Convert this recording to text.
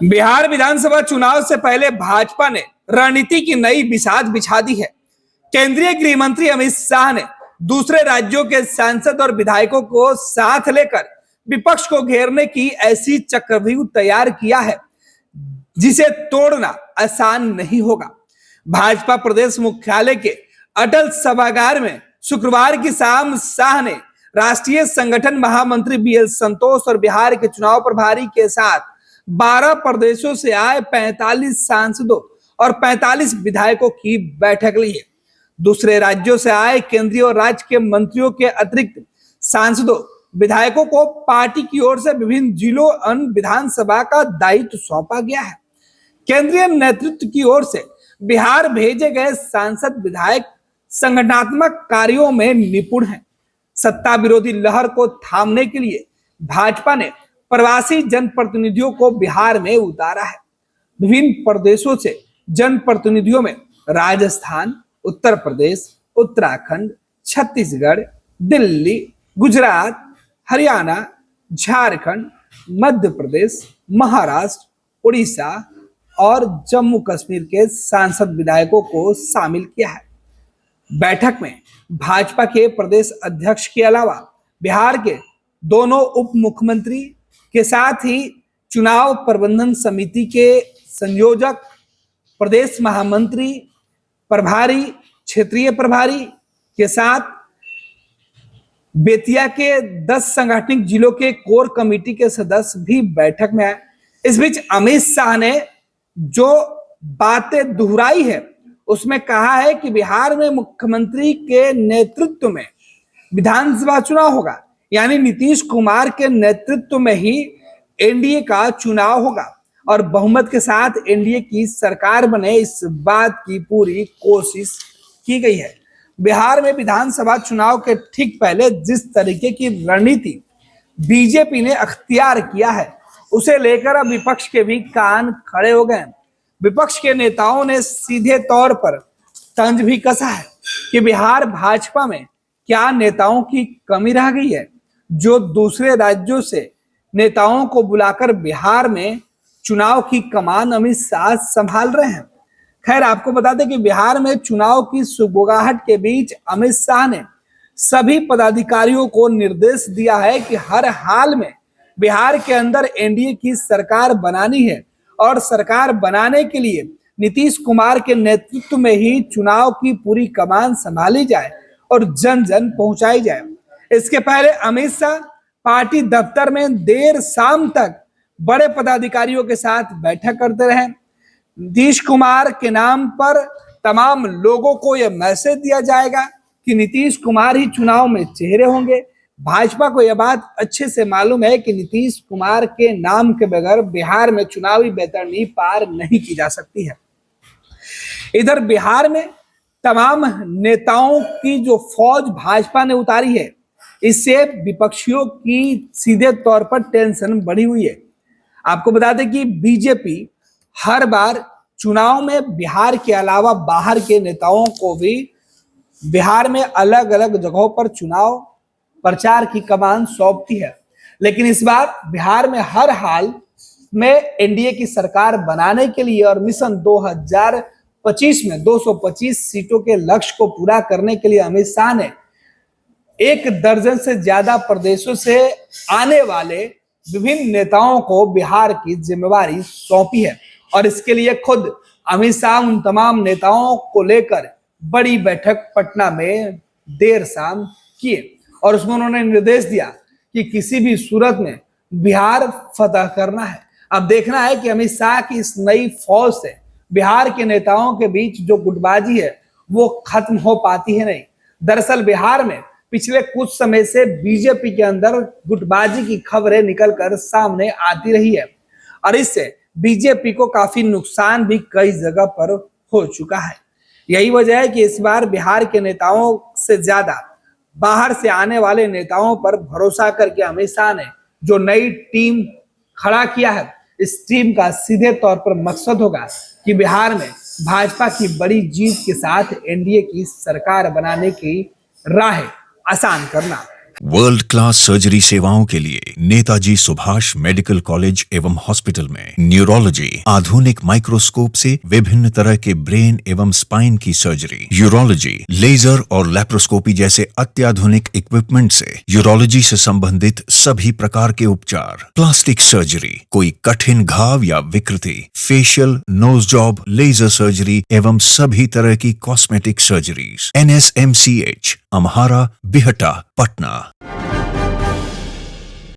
बिहार विधानसभा चुनाव से पहले भाजपा ने रणनीति की नई बिसात बिछा दी है। केंद्रीय गृह मंत्री अमित शाह ने दूसरे राज्यों के सांसद और विधायकों को साथ लेकर विपक्ष को घेरने की ऐसी चक्रव्यूह तैयार किया है जिसे तोड़ना आसान नहीं होगा। भाजपा प्रदेश मुख्यालय के अटल सभागार में शुक्रवार की शाम शाह ने राष्ट्रीय संगठन महामंत्री बीएल संतोष और बिहार के चुनाव प्रभारी के साथ 12 प्रदेशों से आए 45 सांसदों और 45 विधायकों की बैठक ली है। दूसरे राज्यों से आए केंद्रीय और राज्य के मंत्रियों के अतिरिक्त सांसदों विधायकों को पार्टी की ओर से विभिन्न जिलों विधानसभा का दायित्व सौंपा गया है। केंद्रीय नेतृत्व की ओर से बिहार भेजे गए सांसद विधायक संगठनात्मक कार्यों में निपुण हैं। सत्ता विरोधी लहर को थामने के लिए भाजपा ने प्रवासी जनप्रतिनिधियों को बिहार में उतारा है। विभिन्न प्रदेशों से जनप्रतिनिधियों में राजस्थान, उत्तर प्रदेश, उत्तराखंड, छत्तीसगढ़, दिल्ली, गुजरात, हरियाणा, झारखंड, मध्य प्रदेश, महाराष्ट्र, उड़ीसा और जम्मू कश्मीर के सांसद विधायकों को शामिल किया है। बैठक में भाजपा के प्रदेश अध्यक्ष के अलावा बिहार के दोनों उप मुख्यमंत्री के साथ ही चुनाव प्रबंधन समिति के संयोजक, प्रदेश महामंत्री, प्रभारी, क्षेत्रीय प्रभारी के साथ बेतिया के 10 सांगठनिक जिलों के कोर कमेटी के सदस्य भी बैठक में आए। इस बीच अमित शाह ने जो बातें दोहराई है उसमें कहा है कि बिहार में मुख्यमंत्री के नेतृत्व में विधानसभा चुनाव होगा, यानी नीतीश कुमार के नेतृत्व में ही एनडीए का चुनाव होगा और बहुमत के साथ एनडीए की सरकार बने, इस बात की पूरी कोशिश की गई है। बिहार में विधानसभा चुनाव के ठीक पहले जिस तरीके की रणनीति बीजेपी ने अख्तियार किया है उसे लेकर अब विपक्ष के भी कान खड़े हो गए। विपक्ष के नेताओं ने सीधे तौर पर तंज भी कसा है कि बिहार भाजपा में क्या नेताओं की कमी रह गई है जो दूसरे राज्यों से नेताओं को बुलाकर बिहार में चुनाव की कमान अमित शाह संभाल रहे हैं। खैर, आपको बता दें कि बिहार में चुनाव की सुगबुगाहट के बीच अमित शाह ने सभी पदाधिकारियों को निर्देश दिया है कि हर हाल में बिहार के अंदर एनडीए की सरकार बनानी है और सरकार बनाने के लिए नीतीश कुमार के नेतृत्व में ही चुनाव की पूरी कमान संभाली जाए और जन जन पहुंचाई जाए। इसके पहले अमित शाह पार्टी दफ्तर में देर शाम तक बड़े पदाधिकारियों के साथ बैठक करते रहे। नीतीश कुमार के नाम पर तमाम लोगों को यह मैसेज दिया जाएगा कि नीतीश कुमार ही चुनाव में चेहरे होंगे। भाजपा को यह बात अच्छे से मालूम है कि नीतीश कुमार के नाम के बगैर बिहार में चुनावी बैतरणी पार नहीं की जा सकती है। इधर बिहार में तमाम नेताओं की जो फौज भाजपा ने उतारी है, इससे विपक्षियों की सीधे तौर पर टेंशन बढ़ी हुई है। आपको बता दें कि बीजेपी हर बार चुनाव में बिहार के अलावा बाहर के नेताओं को भी बिहार में अलग अलग जगहों पर चुनाव प्रचार की कमान सौंपती है, लेकिन इस बार बिहार में हर हाल में एनडीए की सरकार बनाने के लिए और मिशन 2025 में 225 सीटों के लक्ष्य को पूरा करने के लिए अमित शाह ने 1 दर्जन से ज्यादा प्रदेशों से आने वाले विभिन्न नेताओं को बिहार की जिम्मेवारी सौंपी है और इसके लिए खुद अमित शाह उन तमाम नेताओं को लेकर बड़ी बैठक पटना में देर शाम किए और उसमें उन्होंने निर्देश दिया कि किसी भी सूरत में बिहार फतह करना है। अब देखना है कि अमित शाह की इस नई फौज से बिहार के नेताओं के बीच जो गुटबाजी है वो खत्म हो पाती है नहीं। दरअसल बिहार में पिछले कुछ समय से बीजेपी के अंदर गुटबाजी की खबरें निकलकर सामने आती रही है और इससे बीजेपी को काफी नुकसान भी कई जगह पर हो चुका है। यही वजह है कि इस बार बिहार के नेताओं से ज्यादा बाहर से आने वाले नेताओं पर भरोसा करके अमित शाह ने जो नई टीम खड़ा किया है, इस टीम का सीधे तौर पर मकसद होगा कि बिहार में भाजपा की बड़ी जीत के साथ एनडीए की सरकार बनाने की राह आसान करना। वर्ल्ड क्लास सर्जरी सेवाओं के लिए नेताजी सुभाष मेडिकल कॉलेज एवं हॉस्पिटल में न्यूरोलॉजी, आधुनिक माइक्रोस्कोप से विभिन्न तरह के ब्रेन एवं स्पाइन की सर्जरी, यूरोलॉजी, लेजर और लैप्रोस्कोपी जैसे अत्याधुनिक इक्विपमेंट से यूरोलॉजी से संबंधित सभी प्रकार के उपचार, प्लास्टिक सर्जरी, कोई कठिन घाव या विकृति, facial, nose job, laser surgery एवं सभी तरह की cosmetic surgeries. NSMCH, Amhara, Bihta, Patna.